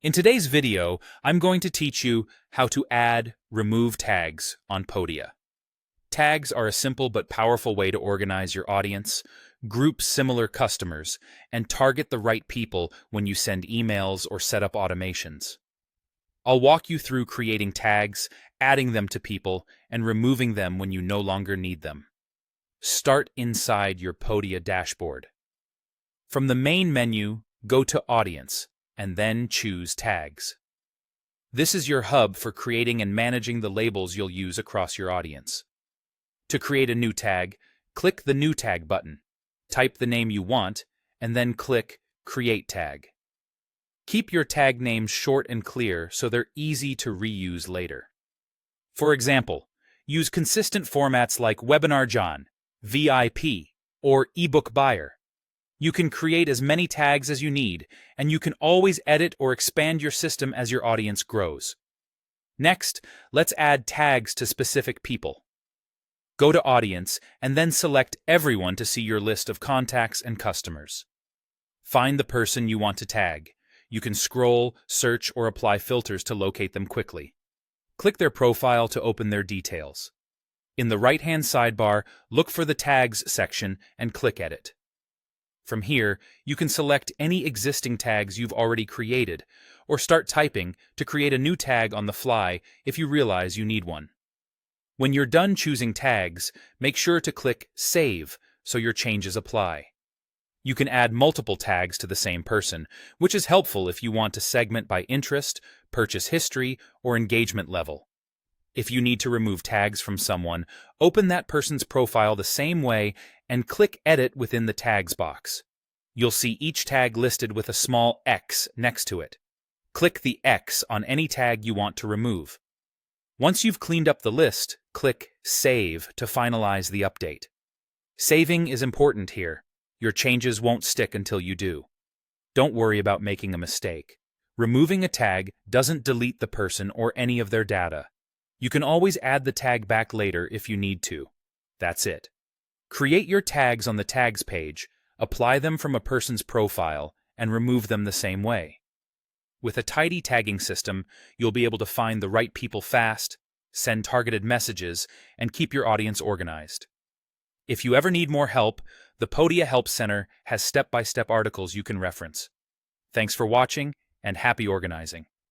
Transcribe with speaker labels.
Speaker 1: In today's video, I'm going to teach you how to add, remove tags on Podia. Tags are a simple but powerful way to organize your audience, group similar customers, and target the right people when you send emails or set up automations. I'll walk you through creating tags, adding them to people, and removing them when you no longer need them. Start inside your Podia dashboard. From the main menu, go to Audience, and then choose Tags. This is your hub for creating and managing the labels you'll use across your audience. To create a new tag, click the New Tag button, type the name you want, and then click Create Tag. Keep your tag names short and clear so they're easy to reuse later. For example, use consistent formats like Webinar John, VIP, or eBook Buyer. You can create as many tags as you need, and you can always edit or expand your system as your audience grows. Next, let's add tags to specific people. Go to Audience and then select Everyone to see your list of contacts and customers. Find the person you want to tag. You can scroll, search, or apply filters to locate them quickly. Click their profile to open their details. In the right-hand sidebar, look for the Tags section and click Edit. From here, you can select any existing tags you've already created, or start typing to create a new tag on the fly if you realize you need one. When you're done choosing tags, make sure to click Save so your changes apply. You can add multiple tags to the same person, which is helpful if you want to segment by interest, purchase history, or engagement level. If you need to remove tags from someone, open that person's profile the same way and click Edit within the Tags box. You'll see each tag listed with a small X next to it. Click the X on any tag you want to remove. Once you've cleaned up the list, click Save to finalize the update. Saving is important here. Your changes won't stick until you do. Don't worry about making a mistake. Removing a tag doesn't delete the person or any of their data. You can always add the tag back later if you need to. That's it. Create your tags on the Tags page, apply them from a person's profile, and remove them the same way. With a tidy tagging system, you'll be able to find the right people fast, send targeted messages, and keep your audience organized. If you ever need more help, the Podia Help Center has step-by-step articles you can reference. Thanks for watching, and happy organizing.